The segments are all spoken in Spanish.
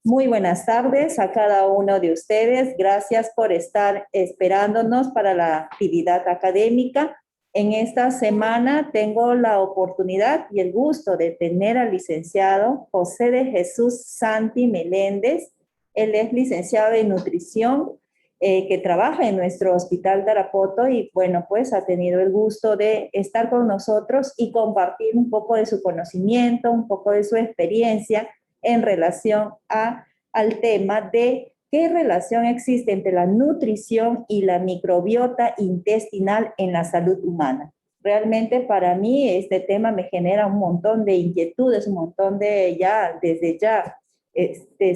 Muy buenas tardes a cada uno de ustedes. Gracias por estar esperándonos para la actividad académica. En esta semana tengo la oportunidad y el gusto de tener al licenciado José de Jesús Santi Meléndez. Él es licenciado en nutrición que trabaja en nuestro Hospital Tarapoto y bueno, pues ha tenido el gusto de estar con nosotros y compartir un poco de su conocimiento, un poco de su experiencia en relación al tema de qué relación existe entre la nutrición y la microbiota intestinal en la salud humana. Realmente para mí este tema me genera un montón de inquietudes, un montón de desde ya,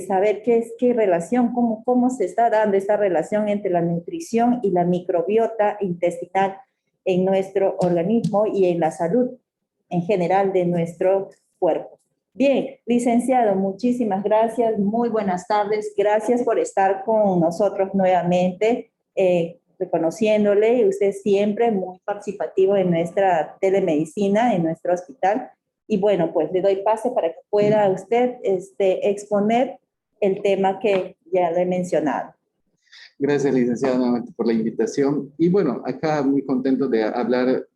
saber qué relación, cómo se está dando esta relación entre la nutrición y la microbiota intestinal en nuestro organismo y en la salud en general de nuestro cuerpo. Bien, licenciado, muchísimas gracias, muy buenas tardes, gracias por estar con nosotros nuevamente, reconociéndole, usted siempre muy participativo en nuestra telemedicina, en nuestro hospital, y bueno, pues le doy pase para que pueda usted exponer el tema que ya le he mencionado. Gracias, licenciada, nuevamente por la invitación. Y bueno, acá muy contento de hablar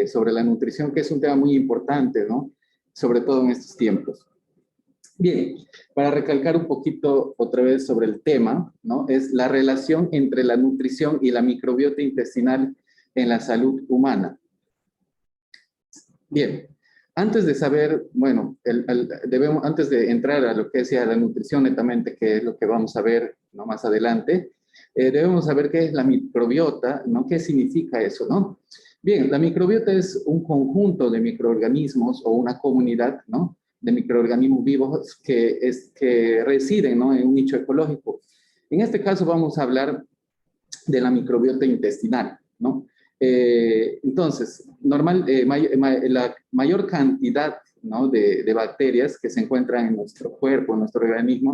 sobre la nutrición, que es un tema muy importante, ¿no? Sobre todo en estos tiempos. Bien, para recalcar un poquito otra vez sobre el tema, ¿no? Es la relación entre la nutrición y la microbiota intestinal en la salud humana. Bien, antes de saber, bueno, antes de entrar a lo que sea la nutrición netamente, que es lo que vamos a ver, ¿no? Más adelante, debemos saber qué es la microbiota, ¿no? ¿Qué significa eso, no? Bien, la microbiota es un conjunto de microorganismos o una comunidad, ¿no? De microorganismos vivos que residen, ¿no? En un nicho ecológico. En este caso vamos a hablar de la microbiota intestinal, ¿no? Entonces, la mayor cantidad, ¿no? de bacterias que se encuentran en nuestro cuerpo, en nuestro organismo,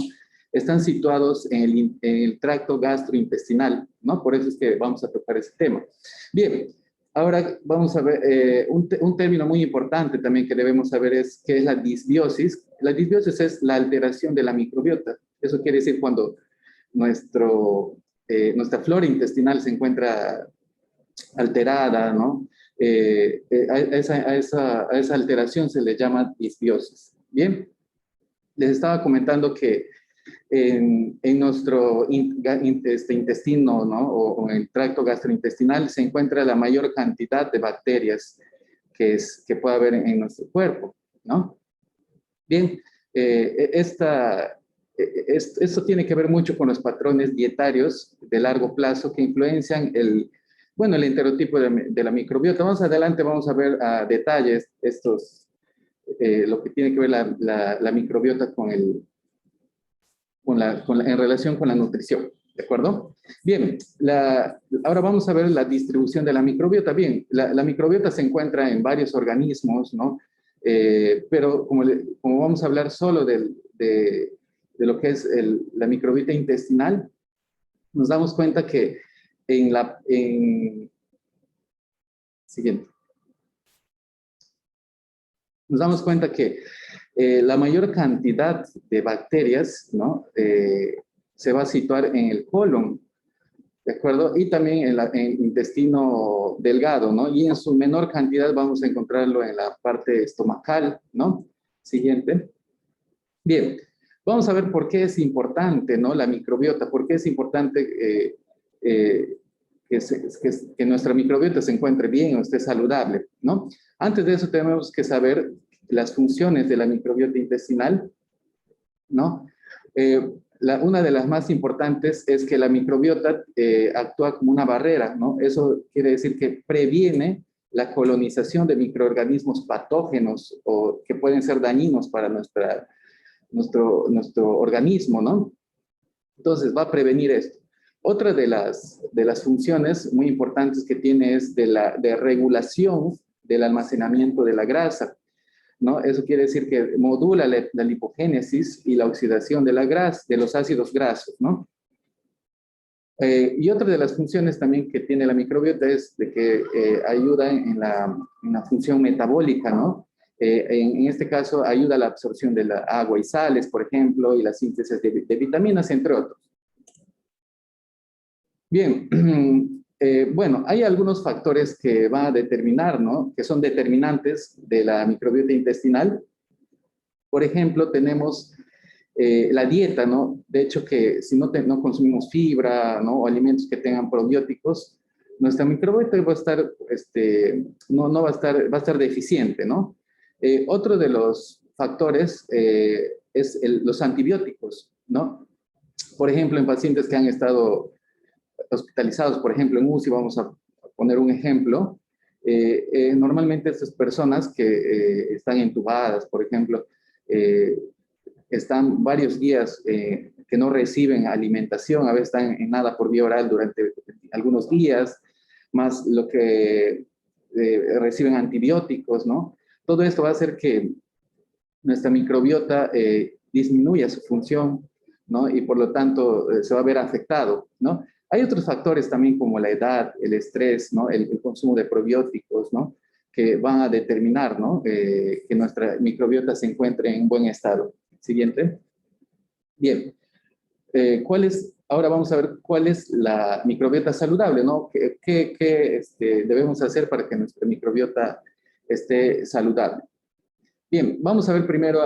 están situados en el tracto gastrointestinal, ¿no? Por eso es que vamos a tocar ese tema. Bien, ahora vamos a ver un término muy importante también que debemos saber es qué es la disbiosis. La disbiosis es la alteración de la microbiota. Eso quiere decir cuando nuestra flora intestinal se encuentra alterada, ¿no? A esa alteración se le llama disbiosis. Bien, les estaba comentando que en nuestro intestino, ¿no? O en el tracto gastrointestinal se encuentra la mayor cantidad de bacterias que puede haber en nuestro cuerpo, ¿no? Bien, esto tiene que ver mucho con los patrones dietarios de largo plazo que influencian el enterotipo de la microbiota. Más adelante vamos a ver a detalles lo que tiene que ver la microbiota en relación con la nutrición, ¿de acuerdo? Bien, ahora vamos a ver la distribución de la microbiota. Bien, la microbiota se encuentra en varios organismos, ¿no? Pero como vamos a hablar solo de lo que es la microbiota intestinal, nos damos cuenta que siguiente. Nos damos cuenta que la mayor cantidad de bacterias, ¿no? Se va a situar en el colon, ¿de acuerdo? Y también en el intestino delgado, ¿no? Y en su menor cantidad vamos a encontrarlo en la parte estomacal, ¿no? Siguiente. Bien, vamos a ver por qué es importante, ¿no? La microbiota, por qué es importante que nuestra microbiota se encuentre bien o esté saludable, ¿no? Antes de eso tenemos que saber las funciones de la microbiota intestinal, ¿no? Una de las más importantes es que la microbiota actúa como una barrera, ¿no? Eso quiere decir que previene la colonización de microorganismos patógenos o que pueden ser dañinos para nuestro organismo, ¿no? Entonces va a prevenir esto. Otra de las funciones muy importantes que tiene es de regulación del almacenamiento de la grasa, ¿no? Eso quiere decir que modula la lipogénesis y la oxidación de la grasa, de los ácidos grasos, ¿no? Y otra de las funciones también que tiene la microbiota es de que ayuda en la función metabólica, ¿no? En este caso, ayuda a la absorción de la agua y sales, por ejemplo, y la síntesis de vitaminas, entre otros. Bien, bueno, hay algunos factores que van a determinar, ¿no? Que son determinantes de la microbiota intestinal. Por ejemplo, tenemos la dieta, ¿no? De hecho, que si no consumimos fibra, ¿no? O alimentos que tengan probióticos, nuestra microbiota va a estar, no va a estar deficiente, ¿no? Otro de los factores es los antibióticos, ¿no? Por ejemplo, en pacientes que han estado hospitalizados, por ejemplo, en UCI, vamos a poner un ejemplo, normalmente estas personas que están entubadas, por ejemplo, están varios días que no reciben alimentación, a veces están en nada por vía oral durante algunos días, más lo que reciben antibióticos, ¿no? Todo esto va a hacer que nuestra microbiota disminuya su función, ¿no? Y por lo tanto se va a ver afectado, ¿no? Hay otros factores también como la edad, el estrés, ¿no? El consumo de probióticos, ¿no? Que van a determinar, ¿no? Que nuestra microbiota se encuentre en buen estado. Siguiente. Bien. Ahora vamos a ver cuál es la microbiota saludable, ¿no? ¿Qué debemos hacer para que nuestra microbiota esté saludable? Bien, vamos a ver primero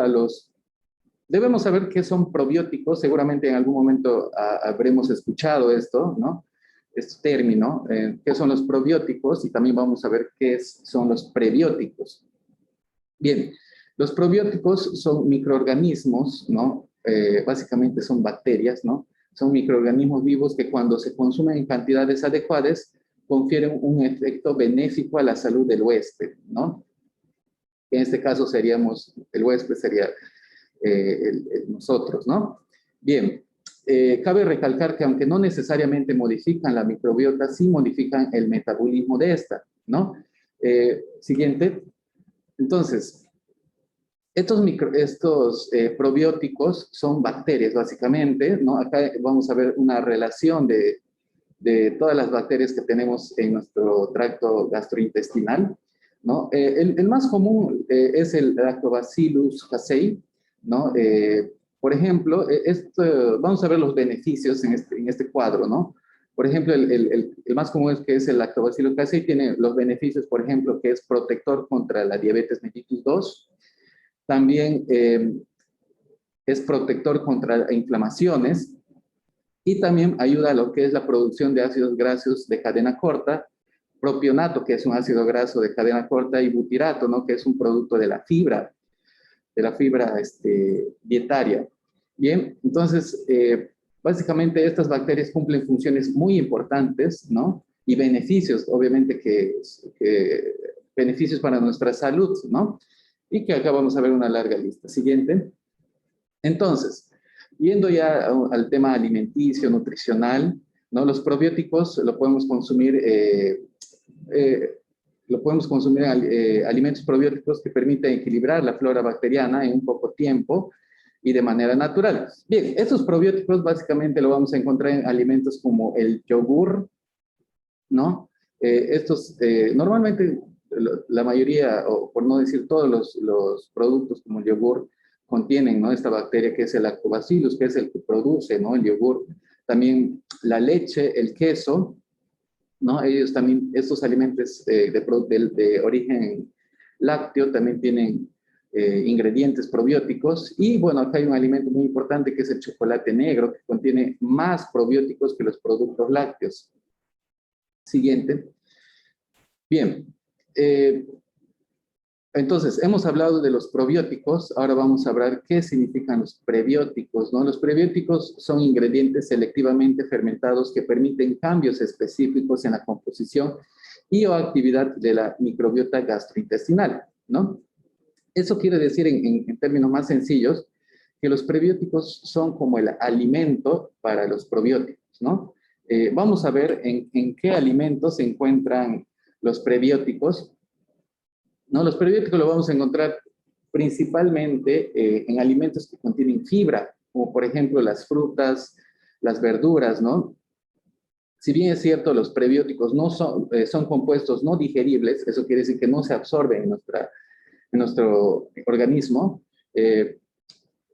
debemos saber qué son probióticos. Seguramente en algún momento habremos escuchado esto, ¿no? Este término, qué son los probióticos, y también vamos a ver son los prebióticos. Bien, los probióticos son microorganismos, ¿no? Básicamente son bacterias, ¿no? Son microorganismos vivos que cuando se consumen en cantidades adecuadas confieren un efecto benéfico a la salud del huésped, ¿no? En este caso el huésped sería nosotros, ¿no? Bien, cabe recalcar que aunque no necesariamente modifican la microbiota, sí modifican el metabolismo de esta, ¿no? Siguiente. Entonces, estos probióticos son bacterias, básicamente, ¿no? Acá vamos a ver una relación de todas las bacterias que tenemos en nuestro tracto gastrointestinal, ¿no? El más común es el Lactobacillus casei, ¿no? Por ejemplo, vamos a ver los beneficios en este cuadro, ¿no? Por ejemplo, el más común es el Lactobacillus casei, tiene los beneficios, por ejemplo, que es protector contra la diabetes mellitus 2, también es protector contra inflamaciones, y también ayuda a lo que es la producción de ácidos grasos de cadena corta, propionato, que es un ácido graso de cadena corta, y butirato, ¿no? Que es un producto de la fibra dietaria. Bien, entonces, básicamente estas bacterias cumplen funciones muy importantes, ¿no? Y beneficios, obviamente, beneficios para nuestra salud, ¿no? Y que acá vamos a ver una larga lista. Siguiente. Entonces, yendo ya al tema alimenticio, nutricional, ¿no? Los probióticos lo podemos consumir en alimentos probióticos que permiten equilibrar la flora bacteriana en un poco tiempo y de manera natural. Bien, estos probióticos básicamente lo vamos a encontrar en alimentos como el yogur, ¿no? Normalmente la mayoría, o por no decir todos los productos como el yogur, contienen, ¿no? Esta bacteria que es el lactobacillus, que es el que produce, ¿no? El yogur. También la leche, el queso, ¿no? Ellos también, estos alimentos de origen lácteo también tienen ingredientes probióticos. Y bueno, acá hay un alimento muy importante que es el chocolate negro, que contiene más probióticos que los productos lácteos. Siguiente. Bien. Entonces, hemos hablado de los probióticos, ahora vamos a hablar qué significan los prebióticos, ¿no? Los prebióticos son ingredientes selectivamente fermentados que permiten cambios específicos en la composición y o actividad de la microbiota gastrointestinal, ¿no? Eso quiere decir, en términos más sencillos, que los prebióticos son como el alimento para los probióticos, ¿no? Vamos a ver en qué alimentos se encuentran los prebióticos, ¿no? Los prebióticos los vamos a encontrar principalmente en alimentos que contienen fibra, como por ejemplo las frutas, las verduras, ¿no? Si bien es cierto, los prebióticos no son compuestos no digeribles, eso quiere decir que no se absorben nuestro organismo,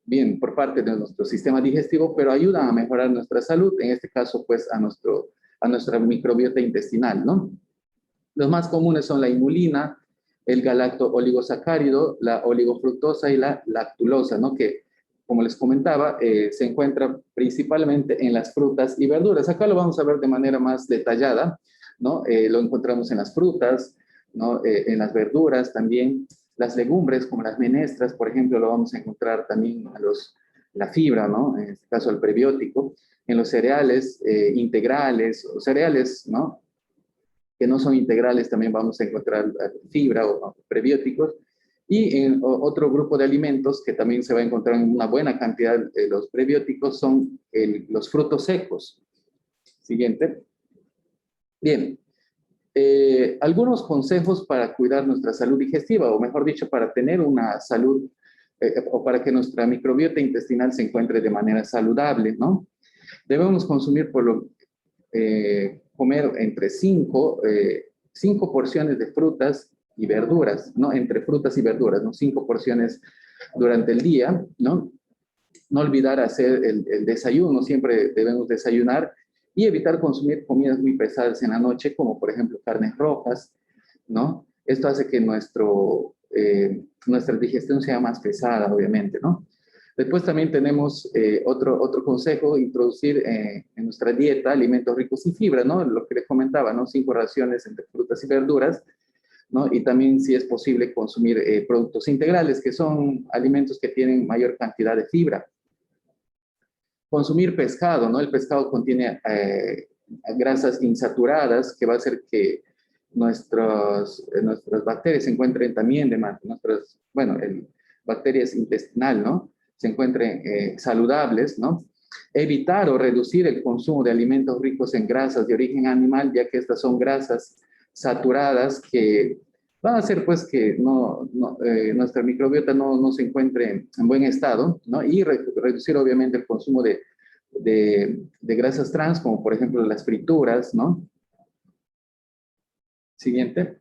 bien por parte de nuestro sistema digestivo, pero ayudan a mejorar nuestra salud, en este caso, pues, a nuestra microbiota intestinal, ¿no? Los más comunes son la inulina, el galacto-oligosacárido, la oligofructosa y la lactulosa, ¿no? Que, como les comentaba, se encuentra principalmente en las frutas y verduras. Acá lo vamos a ver de manera más detallada, ¿no? Lo encontramos en las frutas, ¿no? En las verduras también. Las legumbres, como las menestras, por ejemplo, lo vamos a encontrar también la fibra, ¿no? En este caso, el prebiótico. En los cereales integrales o cereales, ¿no? Que no son integrales, también vamos a encontrar fibra o prebióticos. Y en otro grupo de alimentos que también se va a encontrar en una buena cantidad de los prebióticos son los frutos secos. Siguiente. Bien. Algunos consejos para cuidar nuestra salud digestiva, o mejor dicho, para tener una salud, o para que nuestra microbiota intestinal se encuentre de manera saludable, ¿no? Debemos consumir comer entre 5 porciones de frutas y verduras, ¿no? Entre frutas y verduras, ¿no? 5 porciones durante el día, ¿no? No olvidar hacer el desayuno, siempre debemos desayunar y evitar consumir comidas muy pesadas en la noche, como por ejemplo carnes rojas, ¿no? Esto hace que nuestra digestión sea más pesada, obviamente, ¿no? Después también tenemos otro consejo, introducir en nuestra dieta alimentos ricos en fibra, ¿no? Lo que les comentaba, ¿no? 5 raciones entre frutas y verduras, ¿no? Y también, si es posible, consumir productos integrales, que son alimentos que tienen mayor cantidad de fibra. Consumir pescado, ¿no? El pescado contiene grasas insaturadas que va a hacer que nuestras bacterias se encuentren también bacterias intestinal, ¿no? Se encuentren saludables, ¿no? Evitar o reducir el consumo de alimentos ricos en grasas de origen animal, ya que estas son grasas saturadas que van a hacer pues que nuestra microbiota no se encuentre en buen estado, ¿no? Y reducir obviamente el consumo de grasas trans, como por ejemplo las frituras, ¿no? Siguiente.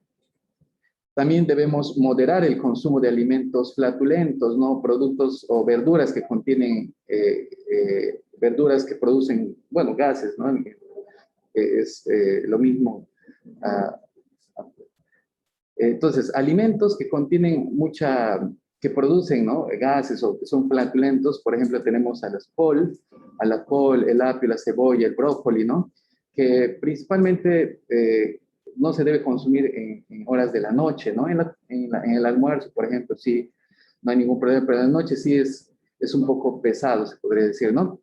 También debemos moderar el consumo de alimentos flatulentos, ¿no? Productos o verduras que contienen, verduras que producen, bueno, gases, ¿no? Es lo mismo. Uh, Entonces, alimentos que contienen que producen, ¿no? Gases o que son flatulentos, por ejemplo, tenemos a la col, el apio, la cebolla, el brócoli, ¿no? Que principalmente no se debe consumir en horas de la noche, ¿no? En el almuerzo, por ejemplo, sí, no hay ningún problema, pero en la noche sí es un poco pesado, se podría decir, ¿no?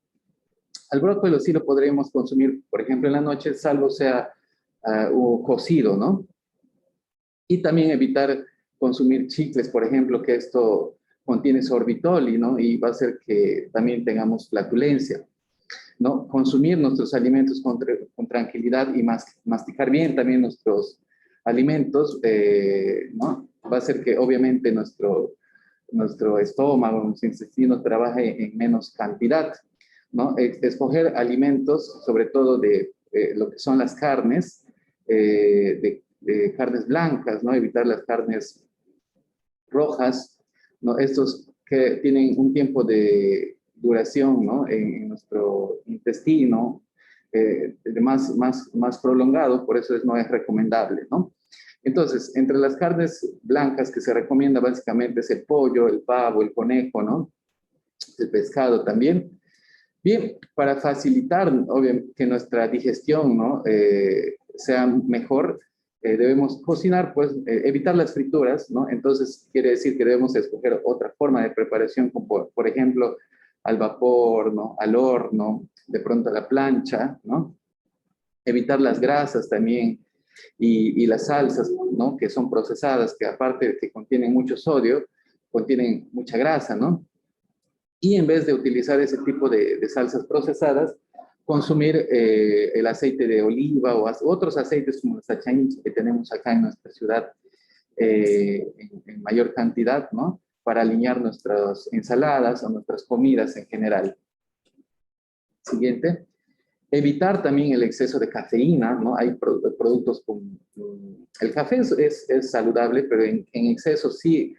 Al brócoli sí lo podríamos consumir, por ejemplo, en la noche, salvo sea cocido, ¿no? Y también evitar consumir chicles, por ejemplo, que esto contiene sorbitol, ¿no? Y va a hacer que también tengamos flatulencia, ¿no? Consumir nuestros alimentos con tranquilidad y masticar bien también nuestros alimentos, ¿no? Va a hacer que obviamente nuestro estómago, nuestro intestino trabaje en menos cantidad, ¿no? Escoger alimentos, sobre todo de lo que son las carnes, de carnes blancas, ¿no? Evitar las carnes rojas, ¿no? Estos que tienen un tiempo de duración, ¿no? En nuestro intestino, más prolongado, por eso no es recomendable, ¿no? Entonces, entre las carnes blancas que se recomienda básicamente es el pollo, el pavo, el conejo, ¿no? El pescado también. Bien, para facilitar, obviamente, que nuestra digestión, ¿no? Sea mejor, debemos cocinar, pues, evitar las frituras, ¿no? Entonces, quiere decir que debemos escoger otra forma de preparación, como por ejemplo, al vapor, ¿no? Al horno, de pronto a la plancha, ¿no? Evitar las grasas también y las salsas, ¿no? Que son procesadas, que aparte de que contienen mucho sodio, contienen mucha grasa, ¿no? Y en vez de utilizar ese tipo de salsas procesadas, consumir el aceite de oliva o otros aceites como los achaíns que tenemos acá en nuestra ciudad en mayor cantidad, ¿no? Para alinear nuestras ensaladas o nuestras comidas en general. Siguiente. Evitar también el exceso de cafeína, ¿no? Hay productos con... El café es saludable, pero en exceso sí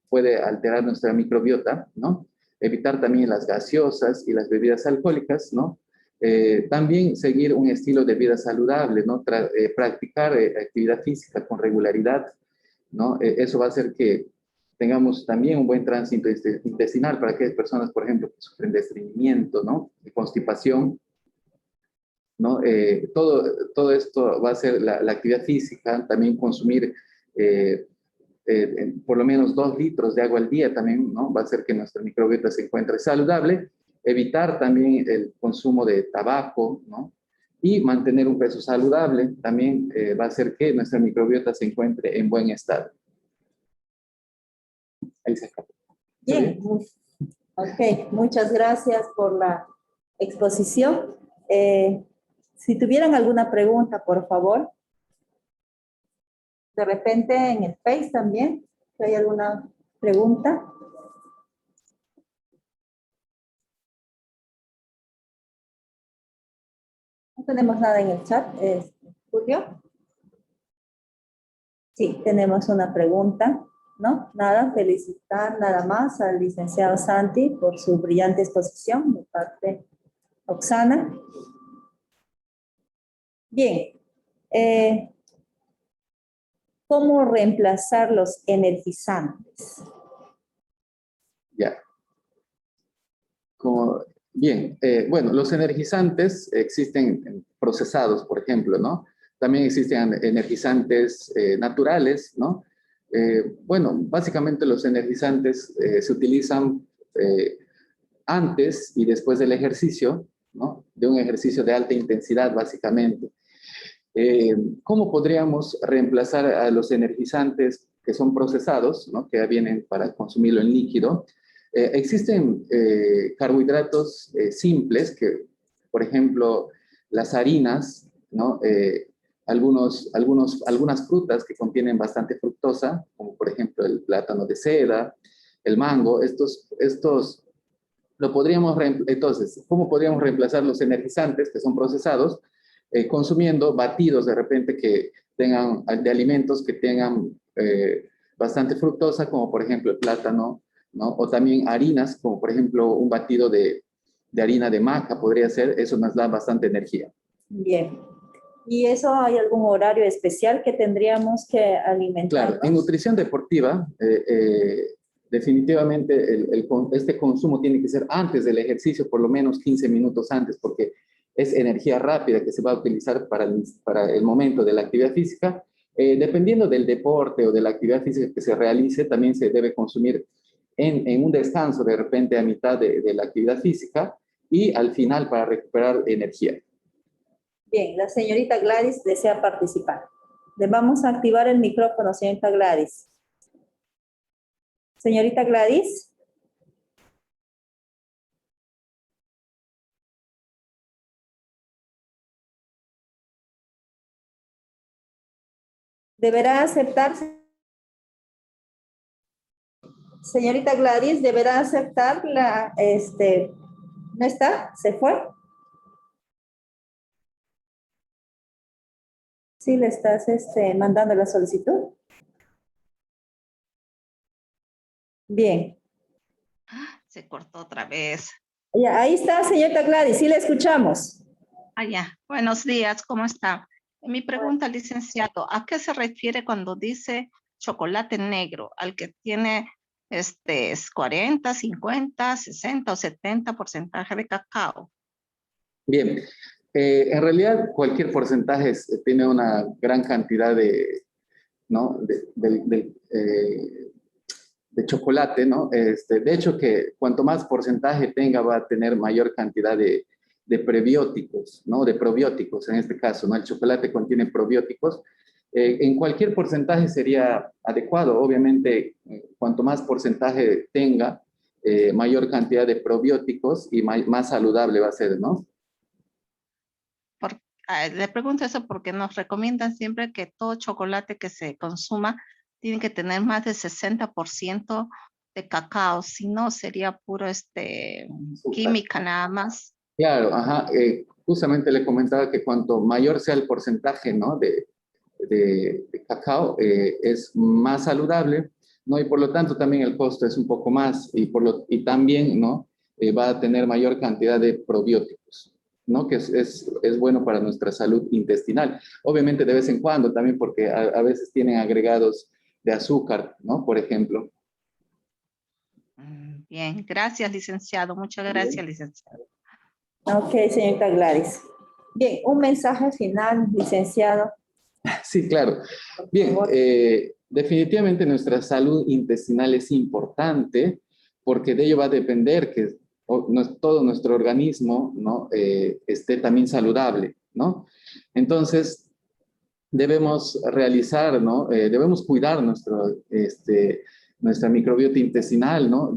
puede alterar nuestra microbiota, ¿no? Evitar también las gaseosas y las bebidas alcohólicas, ¿no? También seguir un estilo de vida saludable, ¿no? Practicar actividad física con regularidad, ¿no? Eso va a hacer que tengamos también un buen tránsito intestinal para aquellas personas, por ejemplo, que sufren de estreñimiento, ¿no? De constipación, ¿no? Todo esto va a ser la actividad física, también consumir por lo menos 2 litros de agua al día también, ¿no? Va a hacer que nuestra microbiota se encuentre saludable, evitar también el consumo de tabaco, ¿no? Y mantener un peso saludable también va a hacer que nuestra microbiota se encuentre en buen estado. Ahí se acabó. Bien, ok, muchas gracias por la exposición. Si tuvieran alguna pregunta, por favor. De repente en el Face también, si hay alguna pregunta. No tenemos nada en el chat, Julio. Sí, tenemos una pregunta, ¿no? Nada, felicitar nada más al licenciado Santi por su brillante exposición de parte de Oksana. Bien, ¿cómo reemplazar los energizantes? Ya. Bien, bueno, los energizantes existen procesados, por ejemplo, ¿no? También existen energizantes naturales, ¿no? Bueno, básicamente los energizantes se utilizan antes y después del ejercicio, ¿no? De un ejercicio de alta intensidad, básicamente. ¿Cómo podríamos reemplazar a los energizantes que son procesados, ¿no? Que ya vienen para consumirlo en líquido? Existen carbohidratos simples que, por ejemplo, las harinas, ¿no? Algunas frutas que contienen bastante fructosa, como por ejemplo el plátano de seda, el mango, estos lo podríamos entonces, ¿cómo podríamos reemplazar los energizantes que son procesados? Consumiendo batidos de repente que tengan, de alimentos que tengan bastante fructosa, como por ejemplo el plátano, ¿no? O también harinas, como por ejemplo un batido de harina de maca podría ser, eso nos da bastante energía. Bien. ¿Y eso hay algún horario especial que tendríamos que alimentar? Claro, en nutrición deportiva, definitivamente este consumo tiene que ser antes del ejercicio, por lo menos 15 minutos antes, porque es energía rápida que se va a utilizar para el momento de la actividad física. Dependiendo del deporte o de la actividad física que se realice, también se debe consumir en un descanso de repente a mitad de la actividad física y al final para recuperar energía. Bien, la señorita Gladys desea participar. Le vamos a activar el micrófono, señorita Gladys. Señorita Gladys. Deberá aceptarse. Señorita Gladys, deberá aceptar la, ¿no está? ¿Se fue? Sí, le estás mandando la solicitud. Bien. Se cortó otra vez. Ya, ahí está, señorita Gladys, sí le escuchamos. Ya. Buenos días, ¿cómo está? Mi pregunta, licenciado, ¿a qué se refiere cuando dice chocolate negro? ¿Al que tiene 40, 50, 60 o 70% de cacao? Bien, en realidad cualquier porcentaje tiene una gran cantidad de, ¿no? de chocolate, ¿no? De hecho, que cuanto más porcentaje tenga, va a tener mayor cantidad de prebióticos, ¿no? De probióticos, en este caso, ¿no? El chocolate contiene probióticos. En cualquier porcentaje sería adecuado. Obviamente, cuanto más porcentaje tenga, mayor cantidad de probióticos y más saludable va a ser, ¿no? Le pregunto eso porque nos recomiendan siempre que todo chocolate que se consuma tiene que tener más de 60% de cacao, si no sería puro química nada más. Claro, ajá. Justamente le comentaba que cuanto mayor sea el porcentaje, ¿no? de cacao, es más saludable, ¿no? Y por lo tanto también el costo es un poco más y también, ¿no? Va a tener mayor cantidad de probióticos, ¿no? Que es bueno para nuestra salud intestinal. Obviamente de vez en cuando también porque a veces tienen agregados de azúcar, ¿no? Por ejemplo. Bien, gracias, licenciado. Muchas gracias, licenciado. Ok, señorita Gladys. Bien, un mensaje final, licenciado. Sí, claro. Bien, definitivamente nuestra salud intestinal es importante porque de ello va a depender que todo nuestro organismo, ¿no? Esté también saludable, ¿no? Entonces, debemos realizar, ¿no? Debemos cuidar nuestra microbiota intestinal, ¿no?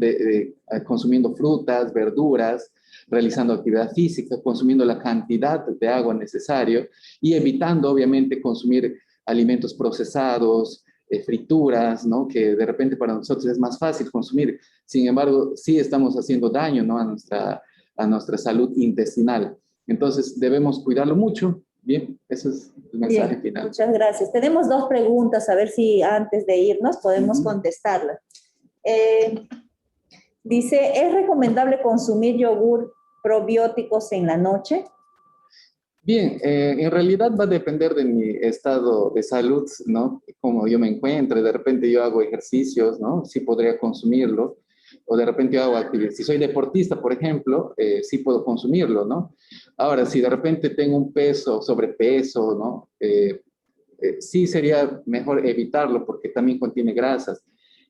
Consumiendo frutas, verduras, realizando actividad física, consumiendo la cantidad de agua necesario y evitando, obviamente, consumir alimentos procesados, frituras, ¿no? Que de repente para nosotros es más fácil consumir. Sin embargo, sí estamos haciendo daño, ¿no? A nuestra salud intestinal. Entonces, debemos cuidarlo mucho. Bien, ese es el mensaje final. Muchas gracias. Tenemos 2 preguntas, a ver si antes de irnos podemos contestarlas. Dice, ¿es recomendable consumir yogur probióticos en la noche? Bien, en realidad va a depender de mi estado de salud, ¿no? Como yo me encuentre, de repente yo hago ejercicios, ¿no? Sí podría consumirlo, o de repente yo hago actividad. Si soy deportista, por ejemplo, sí puedo consumirlo, ¿no? Ahora, si de repente tengo un sobrepeso, ¿no? Sí sería mejor evitarlo porque también contiene grasas.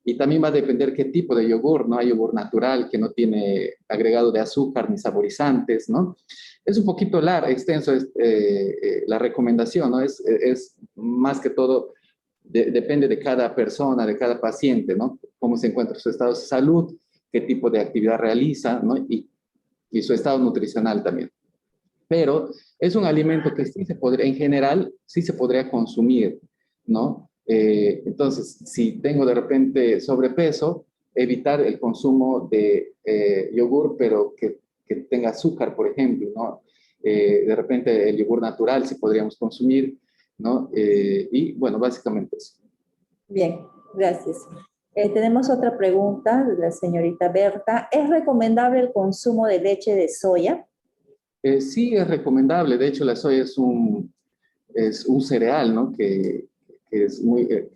Y también va a depender qué tipo de yogur, ¿no? Hay yogur natural que no tiene agregado de azúcar ni saborizantes, ¿no? Es un poquito extenso la recomendación, ¿no? Es más que todo, depende de cada persona, de cada paciente, ¿no? Cómo se encuentra su estado de salud, qué tipo de actividad realiza, ¿no? Y su estado nutricional también. Pero es un alimento que sí se podría, en general, sí se podría consumir, ¿no? Entonces, si tengo de repente sobrepeso, evitar el consumo de yogur, pero que tenga azúcar, por ejemplo, ¿no? De repente el yogur natural sí podríamos consumir, ¿no? Y bueno, básicamente eso. Bien, gracias. Tenemos otra pregunta de la señorita Berta. ¿Es recomendable el consumo de leche de soya? Sí es recomendable, de hecho la soya es un cereal, ¿no? Que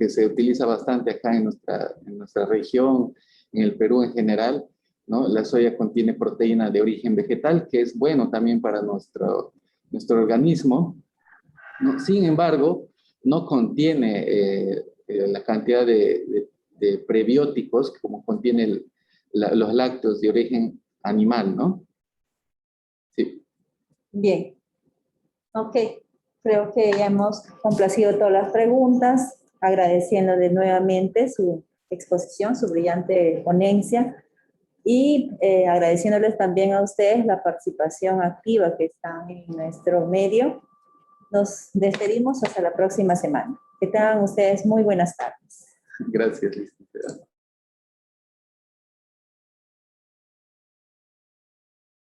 se utiliza bastante acá en nuestra región, en el Perú en general, ¿no? La soya contiene proteína de origen vegetal, que es bueno también para nuestro organismo, ¿no? Sin embargo, no contiene la cantidad de prebióticos como contiene los lácteos de origen animal, ¿no? Sí. Bien. Ok. Creo que ya hemos complacido todas las preguntas, agradeciéndole nuevamente su exposición, su brillante ponencia y agradeciéndoles también a ustedes la participación activa que están en nuestro medio. Nos despedimos hasta la próxima semana. Que tengan ustedes muy buenas tardes. Gracias, licenciada.